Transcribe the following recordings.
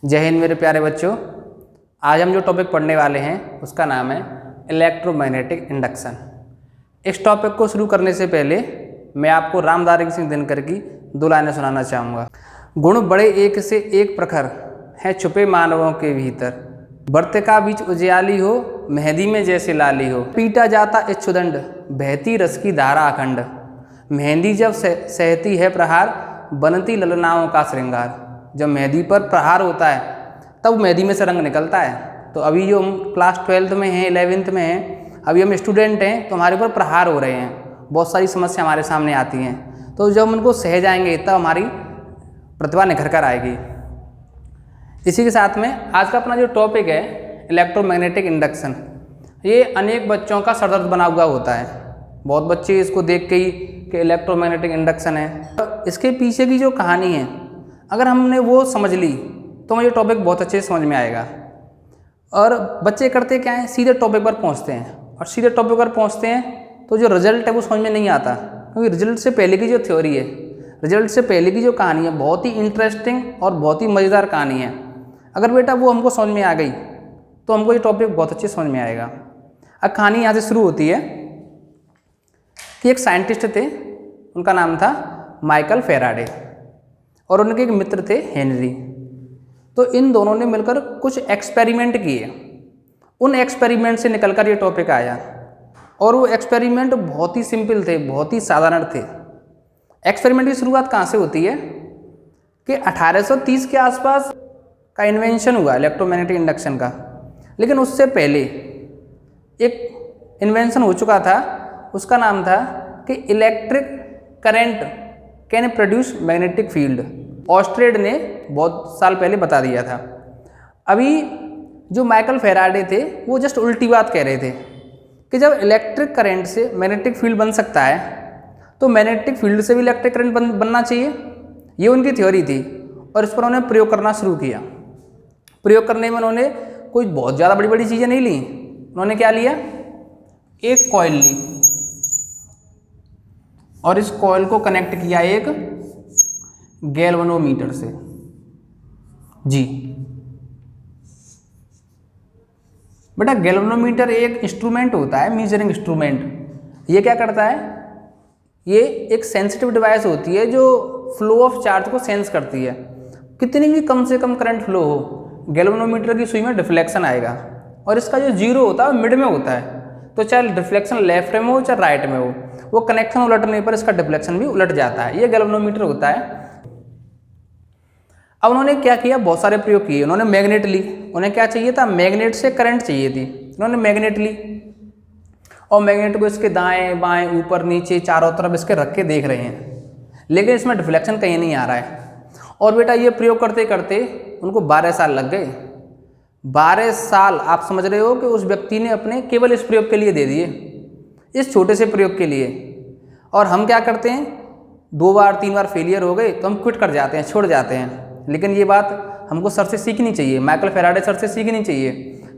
जय हिंद मेरे प्यारे बच्चों। आज हम जो टॉपिक पढ़ने वाले हैं उसका नाम है इलेक्ट्रोमैग्नेटिक इंडक्शन। इस टॉपिक को शुरू करने से पहले मैं आपको रामधारी सिंह दिनकर की दो लाइनें सुनाना चाहूँगा। गुण बड़े एक से एक प्रखर हैं छुपे मानवों के भीतर, बर्त का बीच उजियाली हो मेहंदी में जैसे लाली हो, पीटा जाता इच्छुदंड बहती रस की धारा अखंड, मेहंदी जब सहती है प्रहार बनती ललनाओं का श्रृंगार। जब मेहंदी पर प्रहार होता है तब मेहंदी में से रंग निकलता है। तो अभी जो हम क्लास 12th में हैं, 11th में हैं, अभी हम स्टूडेंट हैं, तो हमारे ऊपर प्रहार हो रहे हैं, बहुत सारी समस्या हमारे सामने आती हैं। तो जब हम उनको सह जाएंगे तब हमारी प्रतिभा निखर कर आएगी। इसी के साथ में आज का अपना जो टॉपिक है इलेक्ट्रोमैग्नेटिक इंडक्शन, ये अनेक बच्चों का सरदर्द बना हुआ होता है। बहुत बच्चे इसको देख के ही कि इलेक्ट्रोमैग्नेटिक इंडक्शन है, तो इसके पीछे की जो कहानी है अगर हमने वो समझ ली तो मुझे टॉपिक बहुत अच्छे से समझ में आएगा। और बच्चे करते क्या हैं, सीधे टॉपिक पर पहुंचते हैं, और सीधे टॉपिक पर पहुंचते हैं तो जो रिजल्ट है वो समझ में नहीं आता, क्योंकि रिजल्ट से पहले की जो थ्योरी है, रिजल्ट से पहले की जो कहानी है, बहुत ही इंटरेस्टिंग और बहुत ही मज़ेदार कहानी है। अगर बेटा वो हमको समझ में आ गई तो हमको ये टॉपिक बहुत अच्छे समझ में आएगा। अब कहानी यहाँ से शुरू होती है कि एक साइंटिस्ट थे, उनका नाम था माइकल फैराडे, और उनके एक मित्र थे हेनरी। तो इन दोनों ने मिलकर कुछ एक्सपेरिमेंट किए। उन एक्सपेरिमेंट से निकलकर ये टॉपिक आया, और वो एक्सपेरिमेंट बहुत ही सिंपल थे, बहुत ही साधारण थे। एक्सपेरिमेंट की शुरुआत कहाँ से होती है कि 1830 के आसपास का इन्वेंशन हुआ इलेक्ट्रोमैग्नेटिक इंडक्शन का, लेकिन उससे पहले एक इन्वेंशन हो चुका था, उसका नाम था कि electric current can produce magnetic field. ऑस्ट्रेड ने बहुत साल पहले बता दिया था। अभी जो माइकल फैराडे थे वो जस्ट उल्टी बात कह रहे थे कि जब इलेक्ट्रिक करंट से मैग्नेटिक फील्ड बन सकता है तो मैग्नेटिक फील्ड से भी इलेक्ट्रिक करंट बनना चाहिए। ये उनकी थ्योरी थी, और इस पर उन्होंने प्रयोग करना शुरू किया। प्रयोग करने में उन्होंने कोई बहुत ज़्यादा बड़ी बड़ी चीज़ें नहीं ली। उन्होंने क्या लिया, एक कॉइल ली और इस कॉइल को कनेक्ट किया एक गैल्वेनोमीटर से। जी बेटा, गैल्वेनोमीटर एक इंस्ट्रूमेंट होता है, मेजरिंग इंस्ट्रूमेंट। ये क्या करता है, ये एक सेंसिटिव डिवाइस होती है जो फ्लो ऑफ चार्ज को सेंस करती है। कितनी भी कम से कम करंट फ्लो हो, गैल्वेनोमीटर की सुई में डिफ्लेक्शन आएगा, और इसका जो जीरो होता है मिड में होता है। तो चाहे डिफ्लेक्शन लेफ्ट में हो चाहे राइट में हो, वो कनेक्शन उलटने पर इसका डिफ्लेक्शन भी उलट जाता है। ये गैल्वेनोमीटर होता है। अब उन्होंने क्या किया, बहुत सारे प्रयोग किए। उन्होंने मैग्नेट ली, उन्हें क्या चाहिए था, मैग्नेट से करंट चाहिए थी। उन्होंने मैग्नेट ली और मैग्नेट को इसके दाएं बाएं ऊपर नीचे चारों तरफ इसके रख के देख रहे हैं, लेकिन इसमें डिफ्लेक्शन कहीं नहीं आ रहा है। और बेटा ये प्रयोग करते करते उनको 12 साल लग गए। 12 साल आप समझ रहे हो कि उस व्यक्ति ने अपने केवल इस प्रयोग के लिए दे दिए, इस छोटे से प्रयोग के लिए। और हम क्या करते हैं, 2 बार 3 बार फेलियर हो गए तो हम क्विट कर जाते हैं, छोड़ जाते हैं। लेकिन ये बात हमको सर से सीखनी चाहिए, माइकल फैराडे सर से सीखनी चाहिए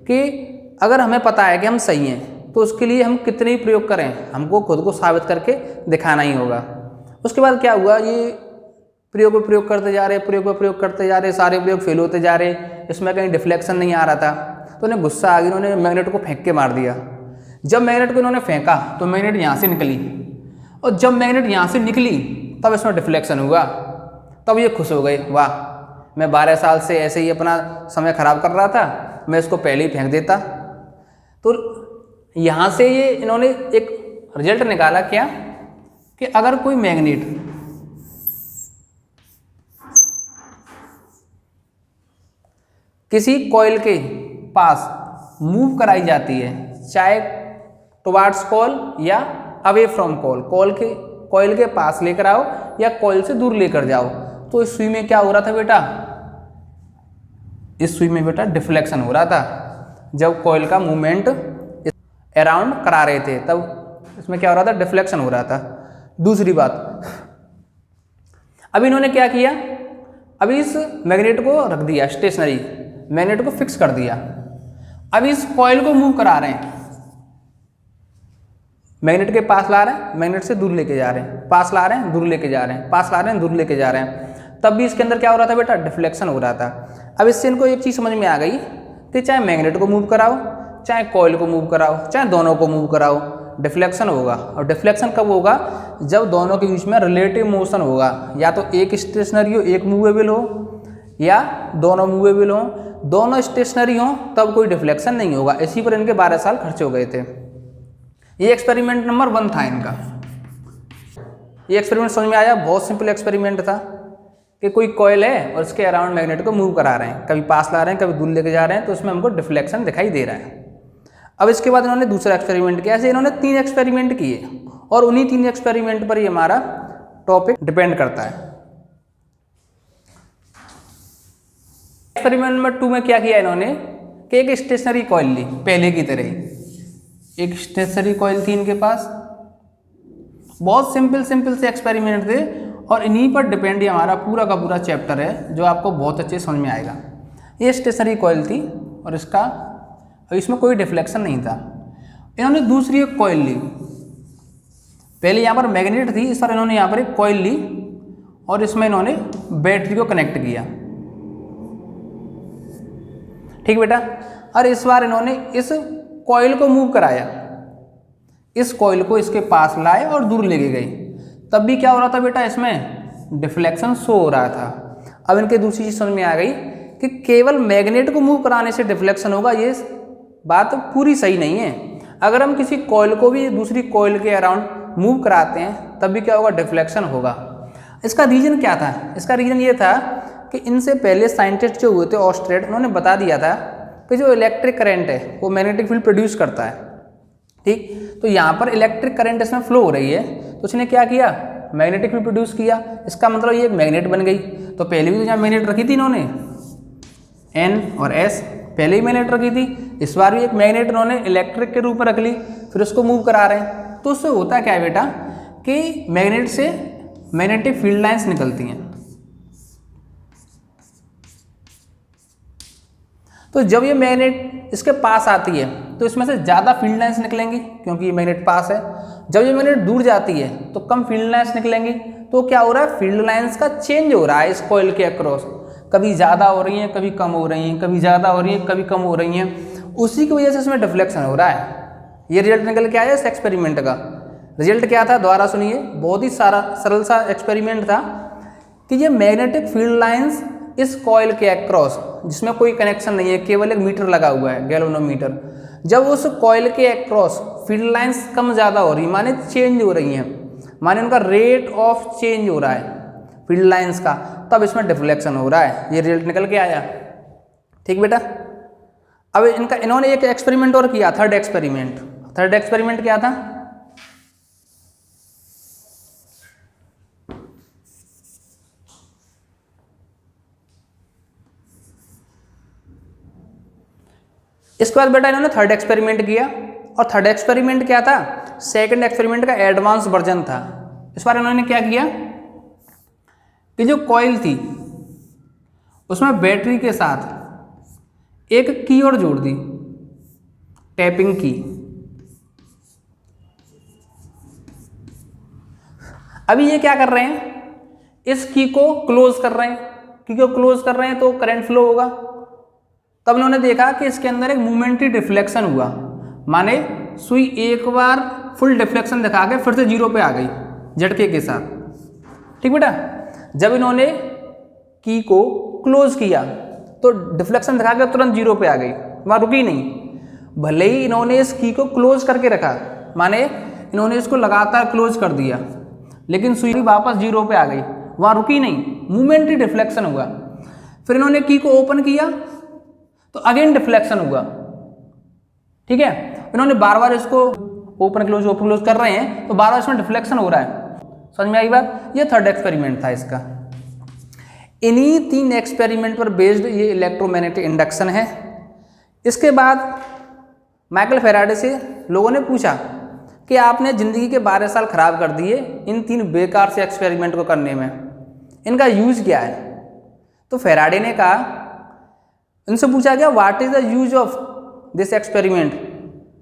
कि अगर हमें पता है कि हम सही हैं तो उसके लिए हम कितने ही प्रयोग करें, हमको खुद को साबित करके दिखाना ही होगा। उसके बाद क्या हुआ, ये प्रयोग पर प्रयोग करते जा रहे, प्रयोग पर प्रयोग करते जा रहे, सारे प्रयोग फेल होते जा रहे, इसमें कहीं डिफ्लेक्शन नहीं आ रहा था। तो उन्हें गुस्सा आ गया, उन्होंने मैग्नेट को फेंक के मार दिया। जब मैग्नेट को इन्होंने फेंका तो मैग्नेट यहाँ से निकली, और जब मैग्नेट यहाँ से निकली तब इसमें डिफ्लेक्शन हुआ। तब ये खुश हो गए, वाह, मैं 12 साल से ऐसे ही अपना समय खराब कर रहा था, मैं इसको पहले ही फेंक देता। तो यहाँ से ये इन्होंने एक रिजल्ट निकाला क्या, कि अगर कोई मैग्नेट किसी कॉइल के पास मूव कराई जाती है, चाहे टुवार्ड्स कॉइल या अवे फ्रॉम कॉइल, कॉइल के पास लेकर आओ या कॉइल से दूर लेकर जाओ, तो इस सुई में क्या हो रहा था बेटा, इस सुई में बेटा डिफ्लेक्शन हो रहा था। जब कॉइल का मूवमेंट अराउंड करा रहे थे तब इसमें क्या हो रहा था, डिफ्लेक्शन हो रहा था। दूसरी बात, अभी इन्होंने क्या किया, अभी इस मैग्नेट को रख दिया स्टेशनरी, मैग्नेट को फिक्स कर दिया। अब इस कॉइल को मूव करा रहे हैं, मैग्नेट के पास ला रहे हैं, मैग्नेट से दूर लेके जा रहे हैं, पास ला रहे हैं, दूर लेके जा रहे हैं, पास ला रहे हैं, दूर लेके जा रहे हैं। तब भी इसके अंदर क्या हो रहा था बेटा, डिफ्लेक्शन हो रहा था। अब इससे इनको एक चीज़ समझ में आ गई कि चाहे मैग्नेट को मूव कराओ, चाहे कॉइल को मूव कराओ, चाहे दोनों को मूव कराओ, डिफ्लेक्शन होगा। और डिफ्लेक्शन कब होगा, जब दोनों के बीच में रिलेटिव मोशन होगा, या तो एक स्टेशनरी हो एक मूवेबल हो, या दोनों मूवेबल हो, दोनों स्टेशनरी हो, तब कोई डिफ्लेक्शन नहीं होगा। इसी पर इनके 12 साल खर्च हो गए थे। ये एक्सपेरिमेंट नंबर 1 था इनका। ये एक्सपेरिमेंट समझ में आया, बहुत सिंपल एक्सपेरिमेंट था कि कोई कॉइल है और इसके अराउंड मैग्नेट को मूव करा रहे हैं, कभी पास ला रहे हैं, कभी दूर लेके जा रहे हैं, तो उसमें हमको डिफ्लेक्शन दिखाई दे रहा है। अब इसके बाद इन्होंने दूसरा एक्सपेरिमेंट किया। ऐसे इन्होंने 3 एक्सपेरिमेंट किए और उन्हीं 3 एक्सपेरिमेंट पर ही हमारा टॉपिक डिपेंड करता है। एक्सपेरिमेंट नंबर 2 में क्या किया इन्होंने कि एक स्टेशनरी कॉइल ली, पहले की तरह ही एक स्टेशनरी कॉइल थी इनके पास। बहुत सिंपल से एक्सपेरिमेंट थे और इन्हीं पर डिपेंड ही हमारा पूरा का पूरा चैप्टर है, जो आपको बहुत अच्छे समझ में आएगा। ये स्टेशनरी कॉइल थी और इसमें कोई डिफ्लेक्शन नहीं था। इन्होंने दूसरी एक कॉइल ली, पहले यहाँ पर मैग्नेट थी, इस बार इन्होंने यहाँ पर एक कॉइल ली और इसमें इन्होंने बैटरी को कनेक्ट किया। ठीक बेटा। और इस बार इन्होंने इस कॉइल को मूव कराया, इस कॉइल को इसके पास लाए और दूर लेके गए। तब भी क्या हो रहा था बेटा, इसमें डिफ्लेक्शन शो हो रहा था। अब इनके दूसरी चीज समझ में आ गई कि केवल मैग्नेट को मूव कराने से डिफ्लेक्शन होगा, ये बात पूरी सही नहीं है। अगर हम किसी कॉइल को भी दूसरी कॉइल के अराउंड मूव कराते हैं तब भी क्या होगा, डिफ्लेक्शन होगा। इसका रीजन क्या था? इसका रीजन ये था कि इनसे पहले साइंटिस्ट जो हुए थे ऑस्ट्रेट, उन्होंने बता दिया था कि जो इलेक्ट्रिक करंट है वो मैग्नेटिक फील्ड प्रोड्यूस करता है। ठीक, तो यहाँ पर इलेक्ट्रिक करंट इसमें फ्लो हो रही है, तो उसने क्या किया, मैग्नेटिक फील्ड प्रोड्यूस किया। इसका मतलब ये एक मैग्नेट बन गई। तो पहले भी तो जहाँ मैग्नेट रखी थी इन्होंने N और S, पहले ही मैग्नेट रखी थी, इस बार भी एक मैग्नेट इन्होंने इलेक्ट्रिक के रूप में रख ली, फिर उसको मूव करा रहे हैं। तो उससे होता क्या है बेटा कि मैग्नेट से मैग्नेटिक फील्ड लाइंस निकलती हैं। तो जब ये मैग्नेट इसके पास आती है तो इसमें से ज़्यादा फील्ड लाइंस निकलेंगी क्योंकि ये मैग्नेट पास है। जब ये मैग्नेट दूर जाती है तो कम फील्ड लाइंस निकलेंगी। तो क्या हो रहा है, फील्ड लाइंस का चेंज हो रहा है इस कॉइल के अक्रॉस, कभी ज़्यादा हो रही हैं, कभी कम हो रही हैं, कभी ज़्यादा हो रही हैं, कभी कम हो रही हैं। उसी की वजह से इसमें डिफ्लेक्शन हो रहा है। ये रिजल्ट निकल के आया इस एक्सपेरिमेंट का। रिजल्ट क्या था, दोबारा सुनिए, बहुत ही सरल सा एक्सपेरिमेंट था कि ये मैग्नेटिक फील्ड लाइंस इस कॉइल के अक्रॉस, जिसमें कोई कनेक्शन नहीं है, केवल एक मीटर लगा हुआ है, गैल्वेनोमीटर, जब उस कॉइल के अक्रॉस फील्ड लाइंस कम ज़्यादा हो रही, माने चेंज हो रही हैं, माने उनका रेट ऑफ चेंज हो रहा है फील्ड लाइंस का, तब इसमें डिफ्लेक्शन हो रहा है। ये रिजल्ट निकल के आया। ठीक बेटा। अब इन्होंने एक एक्सपेरिमेंट और किया, थर्ड एक्सपेरिमेंट क्या था, इसके बाद बेटा इन्होंने थर्ड एक्सपेरिमेंट किया। और थर्ड एक्सपेरिमेंट क्या था, सेकंड एक्सपेरिमेंट का एडवांस वर्जन था। इस बार इन्होंने क्या किया कि जो कॉइल थी उसमें बैटरी के साथ एक की और जोड़ दी, टैपिंग की। अभी ये क्या कर रहे हैं, इस की को क्लोज कर रहे हैं, की को क्लोज कर रहे हैं तो करंट फ्लो होगा। तब उन्होंने देखा कि इसके अंदर एक मोमेंटरी डिफ्लेक्शन हुआ, माने सुई एक बार फुल डिफ्लेक्शन दिखा के फिर से जीरो पे आ गई झटके के साथ। ठीक बेटा। जब इन्होंने की को क्लोज किया तो डिफ्लेक्शन दिखा के तुरंत जीरो पे आ गई, वहाँ रुकी नहीं। भले ही इन्होंने इस की को क्लोज करके रखा, माने इन्होंने इसको लगातार क्लोज कर दिया, लेकिन सुई वापस जीरो पे आ गई, वहाँ रुकी नहीं, मोमेंटरी डिफ्लेक्शन हुआ। फिर इन्होंने की को ओपन किया तो अगेन डिफ्लेक्शन हुआ। ठीक है। इन्होंने बार बार इसको ओपन क्लोज कर रहे हैं तो बार बार इसमें डिफ्लेक्शन हो रहा है। समझ में आई बात। ये थर्ड एक्सपेरिमेंट था इसका। इन्हीं 3 एक्सपेरिमेंट पर बेस्ड ये इलेक्ट्रोमैग्नेटिक इंडक्शन है। इसके बाद माइकल फैराडे से लोगों ने पूछा कि आपने ज़िंदगी के 12 साल खराब कर दिए इन 3 बेकार से एक्सपेरिमेंट को करने में, इनका यूज क्या है। तो फैराडे ने कहा, उनसे पूछा गया what is the use of this experiment.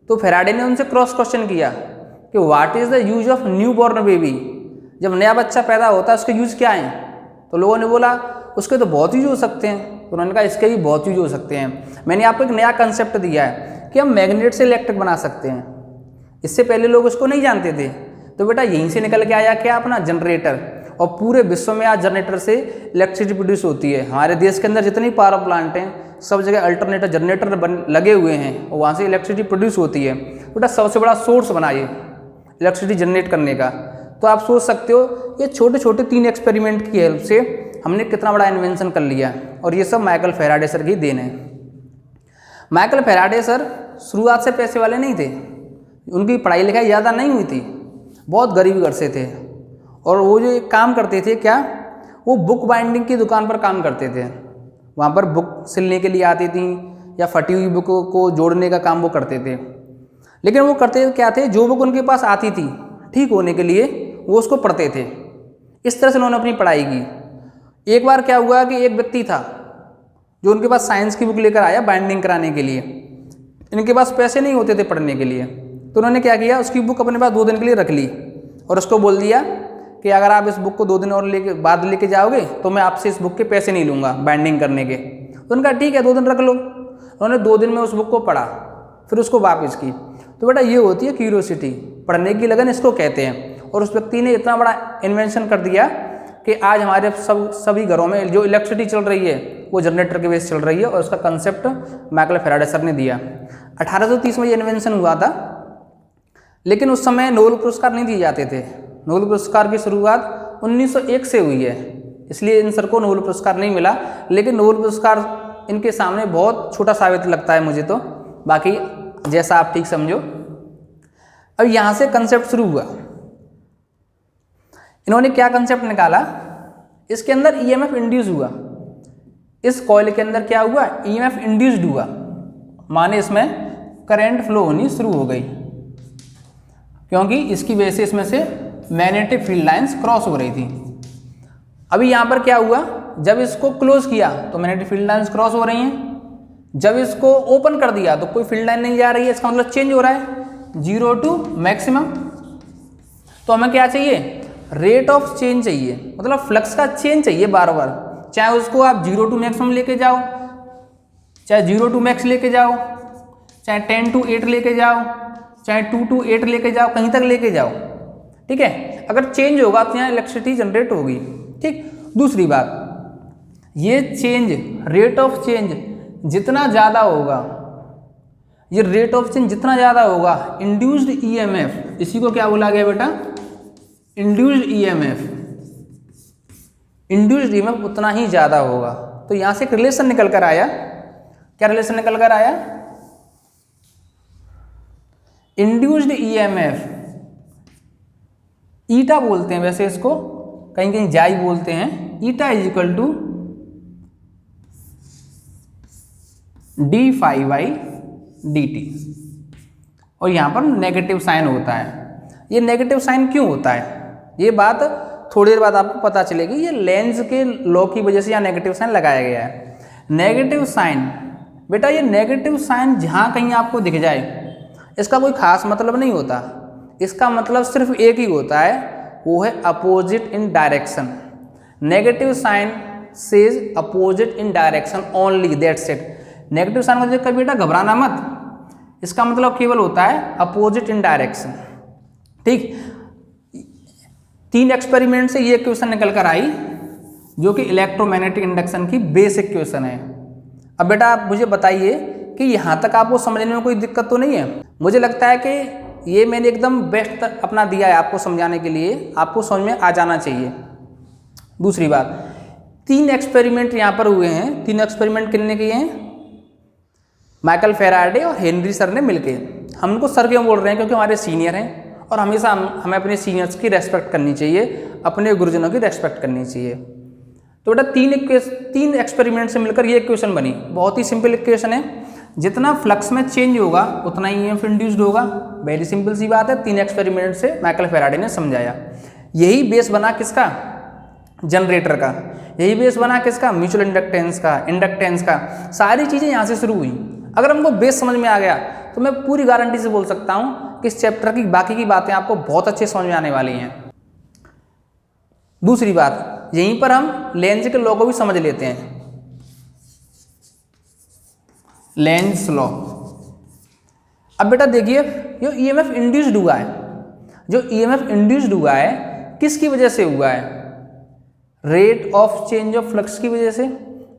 तो फैराडे ने उनसे क्रॉस क्वेश्चन किया कि what is the use of new born baby. जब नया बच्चा पैदा होता है उसके यूज क्या है। तो लोगों ने बोला उसके तो बहुत यूज हो सकते हैं, तो उन्होंने कहा इसके भी बहुत यूज हो सकते हैं। मैंने आपको एक नया कंसेप्ट दिया है कि हम मैग्नेट से इलेक्ट्रिक बना सकते हैं, इससे पहले लोग उसको नहीं जानते थे। तो बेटा यहीं से निकल के आया क्या अपना जनरेटर, और पूरे विश्व में आज जनरेटर से इलेक्ट्रिसिटी प्रोड्यूस होती है। हमारे देश के अंदर जितनी पावर प्लांट हैं सब जगह अल्टरनेटर जनरेटर लगे हुए हैं और वहाँ से इलेक्ट्रिसिटी प्रोड्यूस होती है। बेटा सबसे बड़ा सोर्स बना ये इलेक्ट्रिसिटी जनरेट करने का। तो आप सोच सकते हो ये छोटे छोटे 3 एक्सपेरिमेंट की हेल्प से हमने कितना बड़ा इन्वेंशन कर लिया, और ये सब माइकल फैराडे सर की देन है। माइकल फैराडे सर शुरुआत से पैसे वाले नहीं थे, उनकी पढ़ाई लिखाई ज़्यादा नहीं हुई थी, बहुत गरीब घर से थे, और वो जो एक काम करते थे क्या, वो बुक बाइंडिंग की दुकान पर काम करते थे। वहाँ पर बुक सिलने के लिए आती थी या फटी हुई बुक को जोड़ने का काम वो करते थे। लेकिन वो करते क्या थे, जो बुक उनके पास आती थी ठीक होने के लिए वो उसको पढ़ते थे। इस तरह से उन्होंने अपनी पढ़ाई की। एक बार क्या हुआ कि एक व्यक्ति था जो उनके पास साइंस की बुक लेकर आया बाइंडिंग कराने के लिए। इनके पास पैसे नहीं होते थे पढ़ने के लिए, तो उन्होंने क्या किया, उसकी बुक अपने पास 2 दिन के लिए रख ली और उसको बोल दिया कि अगर आप इस बुक को 2 दिन और बाद लेके जाओगे तो मैं आपसे इस बुक के पैसे नहीं लूँगा बाइंडिंग करने के। तो उनका ठीक है 2 दिन रख लो। उन्होंने 2 दिन में उस बुक को पढ़ा, फिर उसको वापस की। तो बेटा ये होती है क्यूरियोसिटी, पढ़ने की लगन इसको कहते हैं। और उस व्यक्ति ने इतना बड़ा इन्वेंशन कर दिया कि आज हमारे सभी घरों में जो इलेक्ट्रिसिटी चल रही है वो जनरेटर के बेस चल रही है, और उसका कंसेप्ट माइकल फैराडे सर ने दिया। 1830 में ये इन्वेंशन हुआ था, लेकिन उस समय नोबेल पुरस्कार नहीं दिए जाते थे। नोबेल पुरस्कार की शुरुआत 1901 से हुई है, इसलिए इन सर को नोबेल पुरस्कार नहीं मिला। लेकिन नोबेल पुरस्कार इनके सामने बहुत छोटा साबित लगता है मुझे तो, बाकी जैसा आप ठीक समझो। अब यहाँ से कंसेप्ट शुरू हुआ। इन्होंने क्या कंसेप्ट निकाला, इसके अंदर ईएमएफ इंड्यूस हुआ। इस कॉइल के अंदर क्या हुआ, ईएमएफ इंड्यूस्ड हुआ, माने इसमें करंट फ्लो होनी शुरू हो गई, क्योंकि इसकी वजह से इसमें से मैग्नेटिक फील्ड लाइंस क्रॉस हो रही थी। अभी यहाँ पर क्या हुआ, जब इसको क्लोज किया तो मैग्नेटिक फील्ड लाइंस क्रॉस हो रही हैं, जब इसको ओपन कर दिया तो कोई फील्ड लाइन नहीं जा रही है। इसका मतलब चेंज हो रहा है 0 टू मैक्सिमम। तो हमें क्या चाहिए, रेट ऑफ चेंज चाहिए, मतलब फ्लक्स का चेंज चाहिए बार बार। चाहे उसको आप 0 टू मैक्सिमम लेके जाओ, चाहे 0 टू मैक्स लेके जाओ, चाहे 10 टू 8 लेके जाओ, चाहे 2 टू 8 लेके जाओ, कहीं तक लेके जाओ, ठीक है। अगर चेंज होगा तो यहाँ इलेक्ट्रिसिटी जनरेट होगी, ठीक। दूसरी बात, ये चेंज, रेट ऑफ चेंज जितना ज़्यादा होगा, ये रेट ऑफ चेंज जितना ज़्यादा होगा, इंड्यूस्ड ईएमएफ, इसी को क्या बोला गया बेटा, इंड्यूस्ड ईएमएफ, इंड्यूस्ड ईएमएफ उतना ही ज़्यादा होगा। तो यहाँ से एक रिलेशन निकल कर आया। क्या रिलेशन निकल कर आया, इंड्यूस्ड ईएमएफ, ईटा बोलते हैं वैसे इसको, कहीं कहीं जाई बोलते हैं, eta is equal to d phi by d t, और यहाँ पर नेगेटिव साइन होता है। ये नेगेटिव साइन क्यों होता है, ये बात थोड़ी देर बाद आपको पता चलेगी। ये लेंस के लॉ की वजह से यहाँ नेगेटिव साइन लगाया गया है। नेगेटिव साइन बेटा, ये नेगेटिव साइन जहाँ कहीं आपको दिख जाए इसका कोई खास मतलब नहीं होता, इसका मतलब सिर्फ एक ही होता है, वो है opposite in direction. Negative sign says opposite in direction only, that's it. Negative sign को देखकर बेटा घबराना मत, इसका मतलब केवल होता है अपोजिट इन डायरेक्शन, ठीक। 3 एक्सपेरिमेंट से ये क्वेश्चन निकल कर आई, जो कि इलेक्ट्रोमैग्नेटिक इंडक्शन की बेसिक क्वेश्चन है। अब बेटा आप मुझे बताइए कि यहाँ तक आपको समझने में कोई दिक्कत तो नहीं है। मुझे लगता है कि ये मैंने एकदम बेस्ट अपना दिया है आपको समझाने के लिए, आपको समझ में आ जाना चाहिए। दूसरी बात, 3 एक्सपेरिमेंट यहाँ पर हुए हैं। 3 एक्सपेरिमेंट कितने किए हैं, माइकल फैराडे और हेनरी सर ने मिलके। हम उनको सर क्यों बोल रहे हैं, क्योंकि हमारे सीनियर हैं और हमेशा हमें अपने सीनियर्स की रेस्पेक्ट करनी चाहिए, अपने गुरुजनों की रेस्पेक्ट करनी चाहिए। तो बेटा 3 एक्सपेरिमेंट से मिलकर ये इक्वेशन बनी। बहुत ही सिंपल इक्वेशन है, जितना फ्लक्स में चेंज होगा उतना ही ईएमएफ इंड्यूस्ड होगा। वेरी सिंपल सी बात है, 3 एक्सपेरिमेंट से माइकल फैराडे ने समझाया। यही बेस बना किसका, जनरेटर का। यही बेस बना किसका, म्यूचुअल इंडक्टेंस का, इंडक्टेंस का। सारी चीज़ें यहाँ से शुरू हुई। अगर हमको बेस समझ में आ गया तो मैं पूरी गारंटी से बोल सकता हूँ कि इस चैप्टर की बाकी की बातें आपको बहुत अच्छे समझ में आने वाली हैं। दूसरी बात, यहीं पर हम लेंज के लॉ को भी समझ लेते हैं। Lenz law. अब बेटा देखिए, जो ईएमएफ इंड्यूस्ड हुआ है, जो ईएमएफ इंड्यूस्ड हुआ है किसकी वजह से हुआ है? Rate of change of flux की वजह से।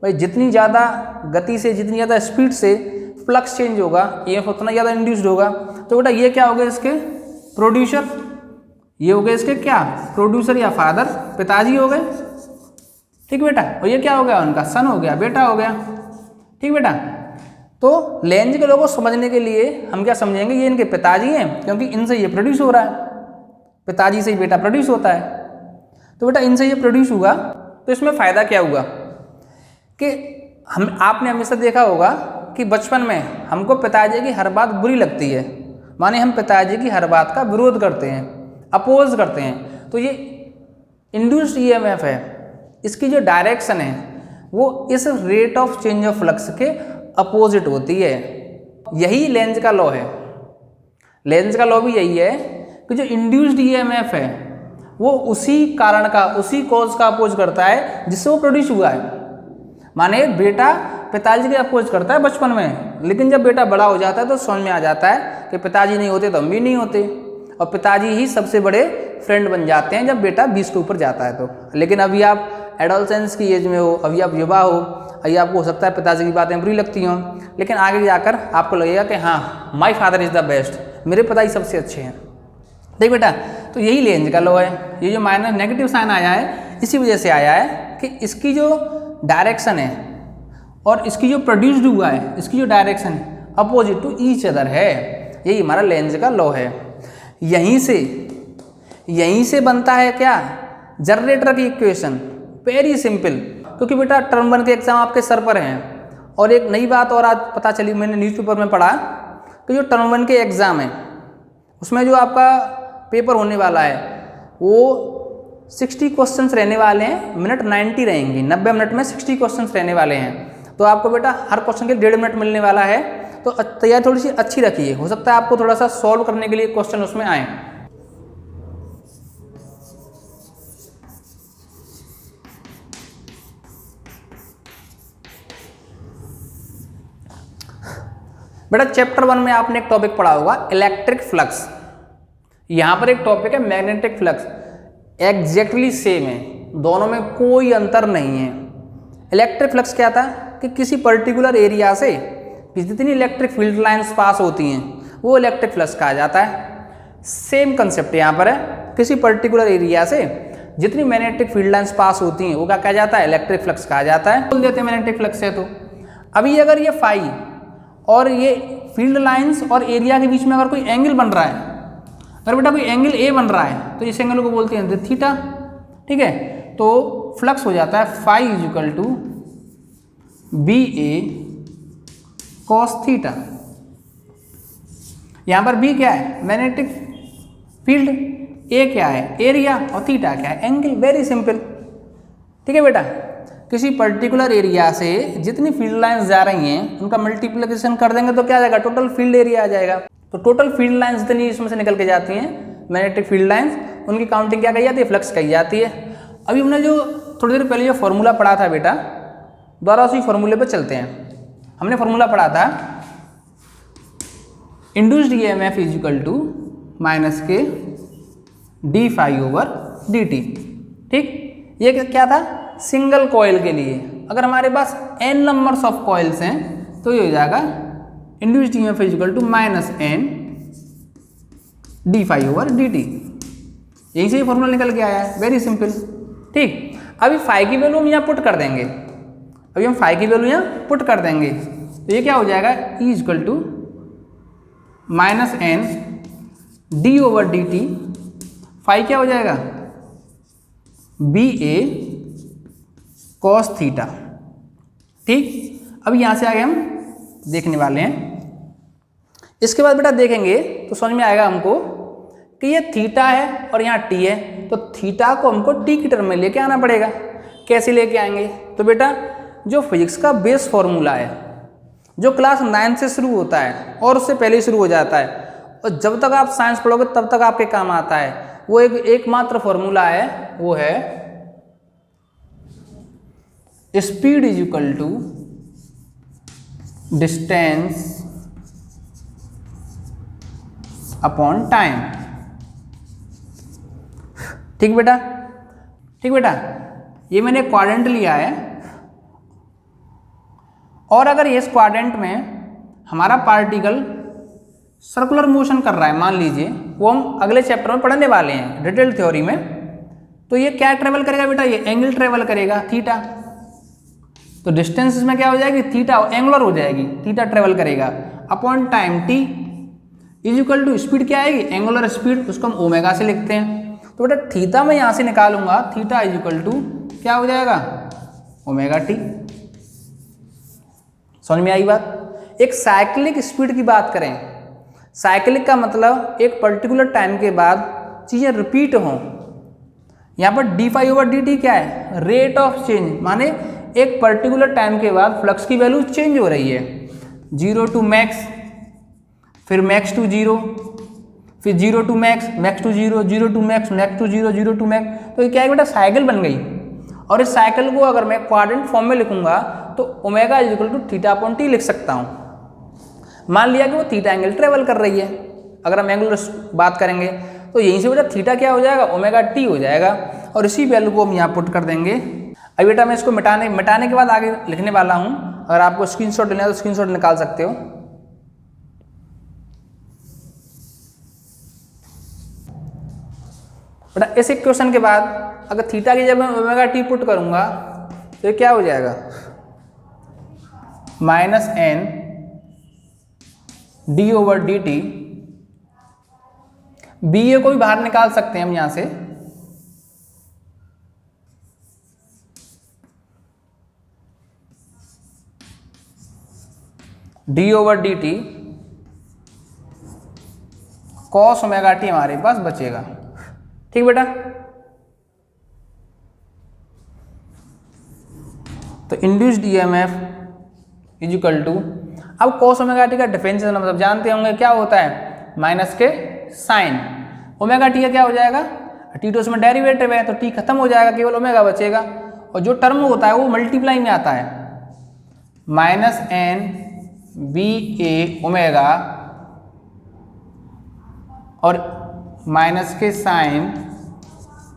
भाई जितनी ज़्यादा गति से, जितनी ज़्यादा स्पीड से फ्लक्स चेंज होगा, ईएमएफ उतना ज़्यादा इंड्यूस्ड होगा। तो बेटा ये क्या हो गया इसके? प्रोड्यूसर। ये हो गए इसके क्या? प्रोड्यूसर या फादर, पिताजी हो गए। ठीक बेटा। और ये क्या हो गया? उनका सन हो गया, बेटा हो गया। ठीक बेटा। तो लेंज के लॉ को समझने के लिए हम क्या समझेंगे? ये इनके पिताजी हैं, क्योंकि इनसे ये प्रोड्यूस हो रहा है, पिताजी से ही बेटा प्रोड्यूस होता है। तो बेटा इनसे ये प्रोड्यूस हुआ, तो इसमें फ़ायदा क्या हुआ कि आपने हमेशा देखा होगा कि बचपन में हमको पिताजी की हर बात बुरी लगती है, माने हम पिताजी की हर बात का विरोध करते हैं, अपोज करते हैं। तो ये इंड्यूस्ड ईएमएफ है, इसकी जो डायरेक्शन है वो इस rate of change of flux के अपोजिट होती है। यही लेंज का लॉ है। लेंज का लॉ भी यही है कि जो इंड्यूस्ड ईएमएफ है वो उसी कारण का, उसी कॉज का अपोज करता है जिससे वो प्रोड्यूस हुआ है। माने बेटा पिताजी के अपोज करता है बचपन में, लेकिन जब बेटा बड़ा हो जाता है तो समझ में आ जाता है कि पिताजी नहीं होते तो हम भी नहीं होते, और पिताजी ही सबसे बड़े फ्रेंड बन जाते हैं जब बेटा 20 के ऊपर जाता है तो। लेकिन अभी आप एडोलसेंस की एज में हो, अभी आप युवा हो, अभी आपको हो सकता है पिताजी की बातें बुरी लगती हों, लेकिन आगे जाकर आपको लगेगा कि हाँ, my father is the best, मेरे पिताजी सबसे अच्छे हैं। देख बेटा, तो यही लेंज का लॉ है। ये जो माइनस नेगेटिव साइन आया है इसी वजह से आया है कि इसकी जो डायरेक्शन है और इसकी जो प्रोड्यूस्ड हुआ है, इसकी जो direction opposite to each other है। यही हमारा लेंज का लॉ है। यहीं से बनता है क्या? जनरेटर की इक्वेशन। Very simple. क्योंकि बेटा टर्म 1 के एग्जाम आपके सर पर हैं, और एक नई बात और आज पता चली, मैंने न्यूज़पेपर में पढ़ा कि जो टर्म 1 के एग्ज़ाम है उसमें जो आपका पेपर होने वाला है वो 60 क्वेश्चंस रहने वाले हैं, मिनट 90 रहेंगी, 90 मिनट में 60 क्वेश्चंस रहने वाले हैं। तो आपको बेटा हर क्वेश्चन के 1.5 मिनट मिलने वाला है, तो तैयारी थोड़ी सी अच्छी रखिए, हो सकता है आपको थोड़ा सा सॉल्व करने के लिए क्वेश्चन उसमें आए। बेटा चैप्टर 1 में आपने एक टॉपिक पढ़ा होगा इलेक्ट्रिक फ्लक्स। यहाँ पर एक टॉपिक है मैग्नेटिक फ्लक्स। एग्जैक्टली सेम है, दोनों में कोई अंतर नहीं है। इलेक्ट्रिक फ्लक्स क्या था कि किसी पर्टिकुलर एरिया से जितनी इलेक्ट्रिक फील्ड लाइंस पास होती हैं वो इलेक्ट्रिक फ्लक्स कहा जाता है। सेम कंसेप्ट यहाँ पर है, किसी पर्टिकुलर एरिया से जितनी मैग्नेटिक फील्ड लाइंस पास होती हैं वो क्या कहा जाता है? इलेक्ट्रिक फ्लक्स कहा जाता है। बोल देते हैं मैग्नेटिक फ्लक्स है। तो अभी अगर ये फाई और ये फील्ड लाइंस और एरिया के बीच में अगर कोई एंगल बन रहा है, अगर बेटा कोई एंगल ए बन रहा है तो इस एंगल को बोलते हैं थीटा। ठीक है, तो फ्लक्स हो जाता है phi is equal to B A cos theta. यहाँ पर बी क्या है? मैग्नेटिक फील्ड, ए क्या है? एरिया, और थीटा क्या है? एंगल। Very simple. ठीक है बेटा, किसी पर्टिकुलर एरिया से जितनी फील्ड लाइंस जा रही हैं उनका मल्टीप्लिकेशन कर देंगे तो क्या आ जाएगा? टोटल फील्ड एरिया आ जाएगा। तो टोटल फील्ड लाइंस जितनी इसमें से निकल के जाती हैं मैग्नेटिक फील्ड लाइंस, उनकी काउंटिंग क्या कही जाती है? फ्लक्स कही जाती है। अभी हमने जो थोड़ी देर पहले जो फॉर्मूला पढ़ा था बेटा, दोबारा उसी फॉर्मूले पर चलते हैं। हमने फॉर्मूला पढ़ा था induced EMF is equal to minus के D phi over D T. ठीक, ये क्या था? सिंगल कॉइल के लिए अगर हमारे पास n नंबर्स ऑफ कॉइल्स हैं तो ये हो जाएगा induced EMF is equal to minus n d phi over D t. यहीं से ही फॉर्मूला निकल के आया है। Very simple. ठीक, अभी फाई की वैल्यू हम यहाँ पुट कर देंगे। अभी हम फाई की वैल्यू यहाँ पुट कर देंगे तो ये क्या हो जाएगा? E is equal to minus n d over D t. Phi क्या हो जाएगा? B A cos theta. ठीक, अब यहाँ से आगे हम देखने वाले हैं। इसके बाद बेटा देखेंगे तो समझ में आएगा हमको कि ये थीटा है और यहाँ टी है, तो थीटा को हमको टी की टर्म में लेके आना पड़ेगा। कैसे लेके आएंगे? तो बेटा जो फिजिक्स का बेस फॉर्मूला है, जो क्लास 9 से शुरू होता है और उससे पहले ही शुरू हो जाता है, और जब तक आप साइंस पढ़ोगे तब तक आपके काम आता है, वो एकमात्र फॉर्मूला है, वो है speed is equal to distance upon time. ठीक बेटा, ठीक बेटा, ये मैंने क्वाड्रेंट लिया है और अगर इस क्वाड्रेंट में हमारा पार्टिकल सर्कुलर मोशन कर रहा है, मान लीजिए, वो हम अगले चैप्टर में पढ़ने वाले हैं डिटेल थ्योरी में, तो ये क्या ट्रेवल करेगा बेटा, ये एंगल ट्रेवल करेगा थीटा। तो डिस्टेंस इसमें क्या हो जाएगी, थीटा एंगुलर हो जाएगी, थीटा ट्रेवल करेगा upon time t is equal to speed क्या आएगी, एंगुलर स्पीड, उसको हम ओमेगा से लिखते हैं। तो बेटा थीटा मैं यहाँ से निकालूंगा, थीटा इज इक्वल टू क्या हो जाएगा, ओमेगा टी। समझ में आई बात। एक साइक्लिक स्पीड की बात करें, साइक्लिक का मतलब एक पर्टिकुलर टाइम के बाद चीज़ें रिपीट हों। यहाँ पर d phi over D t क्या है, रेट ऑफ चेंज, माने एक पर्टिकुलर टाइम के बाद फ्लक्स की वैल्यू चेंज हो रही है, 0 टू मैक्स, फिर मैक्स टू 0, फिर 0 to max, max to 0, 0 to max, max to 0, 0 to max. तो ये क्या है बेटा, साइकिल बन गई। और इस साइकिल को अगर मैं क्वाड्रेंट फॉर्म में लिखूंगा तो omega is equal to theta upon t लिख सकता हूँ। मान लिया कि वो थीटा एंगल ट्रेवल कर रही है, अगर हम एंगुलर बात करेंगे तो यहीं से बेटा थीटा क्या हो जाएगा, ओमेगा टी हो जाएगा, और इसी वैल्यू को हम यहाँ पुट कर देंगे। अब बेटा मैं इसको मिटाने के बाद आगे लिखने वाला हूँ, अगर आपको स्क्रीनशॉट लेना है तो स्क्रीनशॉट निकाल सकते हो। बेटा इस इक्वेशन के बाद अगर थीटा की जगह मैं ओमेगा टी पुट करूँगा तो ये क्या हो जाएगा, minus N D over D T. B A को भी बाहर निकाल सकते हैं हम यहां से, D over D T cos omega T हमारे पास बचेगा। ठीक बेटा, तो induced EMF is equal to, अब कॉस ओमेगा टी का डिफरेंशियल मतलब जानते होंगे क्या होता है, माइनस के साइन। ओमेगा टी का क्या हो जाएगा, टी तो उसमें डेरिवेटिव है तो टी खत्म हो जाएगा, केवल ओमेगा बचेगा, और जो टर्म होता है वो मल्टीप्लाई में आता है, माइनस एन बी ए ओमेगा और माइनस के साइन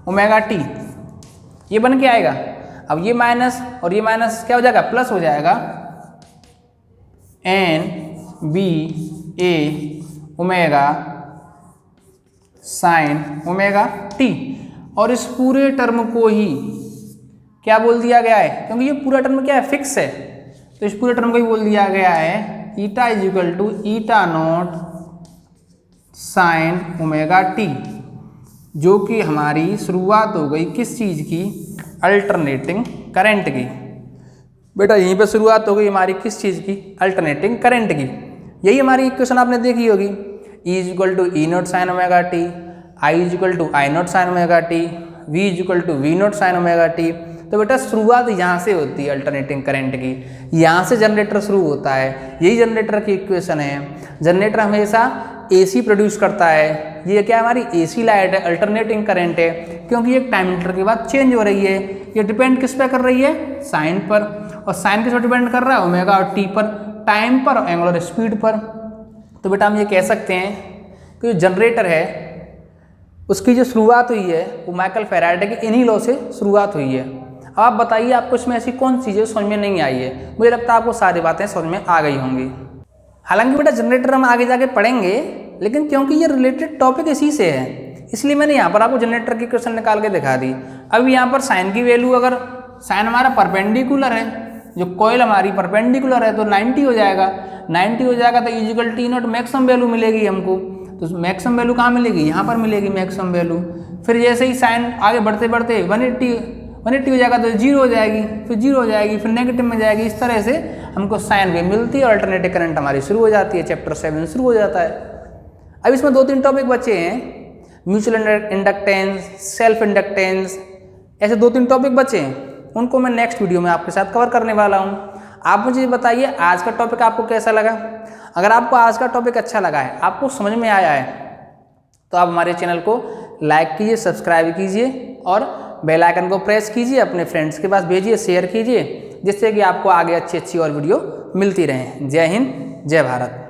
ओमेगा टी, ये बन के आएगा। अब ये माइनस और ये माइनस क्या हो जाएगा, प्लस हो जाएगा, एन बी ए ओमेगा साइन ओमेगा टी, और इस पूरे टर्म को ही क्या बोल दिया गया है, क्योंकि ये पूरा टर्म क्या है, फिक्स है, तो इस पूरे टर्म को ही बोल दिया गया है eta is equal to eta naught sine omega t, जो कि हमारी शुरुआत हो गई किस चीज़ की, अल्टरनेटिंग करंट की। बेटा यहीं पे शुरुआत हो गई हमारी किस चीज़ की, अल्टरनेटिंग करंट की। यही हमारी इक्वेशन आपने देखी होगी, E is equal to E naught sine omega t, I is equal to I naught sine omega t, V is equal to V naught sine omega t. तो बेटा शुरुआत यहाँ से होती है अल्टरनेटिंग करंट की, यहाँ से जनरेटर शुरू होता है, यही जनरेटर की इक्वेशन है। जनरेटर हमेशा AC प्रोड्यूस करता है, ये क्या हमारी AC लाइट है, अल्टरनेटिंग करंट है, क्योंकि एक टाइम इंटर के बाद चेंज हो रही है। ये डिपेंड किस पे कर रही है, साइन पर, और साइन किस पर डिपेंड कर रहा है, ओमेगा और टी पर, टाइम पर और एंगुलर स्पीड पर। तो बेटा हम ये कह सकते हैं कि जो जनरेटर है उसकी जो शुरुआत हुई है वो माइकल फैराडे के इन्हीं लॉ से शुरुआत हुई है। अब आप बताइए आपको इसमें ऐसी कौन सी चीज़ें समझ में नहीं आई है, मुझे लगता है आपको सारी बातें समझ में आ गई होंगी। हालांकि बेटा जनरेटर हम आगे जाके पढ़ेंगे, लेकिन क्योंकि ये रिलेटेड टॉपिक इसी से है इसलिए मैंने यहाँ पर आपको जनरेटर की क्वेश्चन निकाल के दिखा दी। अब यहाँ पर साइन की वैल्यू, अगर साइन हमारा परपेंडिकुलर है, जो कॉइल हमारी परपेंडिकुलर है, तो 90 हो जाएगा, 90 हो जाएगा तो is equal t naught maximum value मिलेगी हमको। तो मैक्सिमम वैल्यू कहाँ मिलेगी, यहाँ पर मिलेगी मैक्सिमम वैल्यू। फिर जैसे ही साइन आगे बढ़ते बढ़ते 180 हो जाएगा तो 0 हो जाएगी, फिर 0 हो जाएगी, फिर नेगेटिव में जाएगी। इस तरह से हमको साइन वेव मिलती है और अल्टरनेटिव करंट हमारी शुरू हो जाती है। चैप्टर 7 शुरू हो जाता है। अब इसमें 2-3 टॉपिक बचे हैं, म्यूचुअल इंडक्टेंस, सेल्फ इंडक्टेंस, ऐसे 2-3 टॉपिक बचे हैं, उनको मैं नेक्स्ट वीडियो में आपके साथ कवर करने वाला हूँ। आप मुझे बताइए आज का टॉपिक आपको कैसा लगा। अगर आपको आज का टॉपिक अच्छा लगा है, आपको समझ में आया है, तो आप हमारे चैनल को लाइक कीजिए, सब्सक्राइब कीजिए और बेल आइकन को प्रेस कीजिए, अपने फ्रेंड्स के पास भेजिए, शेयर कीजिए, जिससे कि आपको आगे अच्छी अच्छी और वीडियो मिलती रहें। जय हिंद, जय भारत।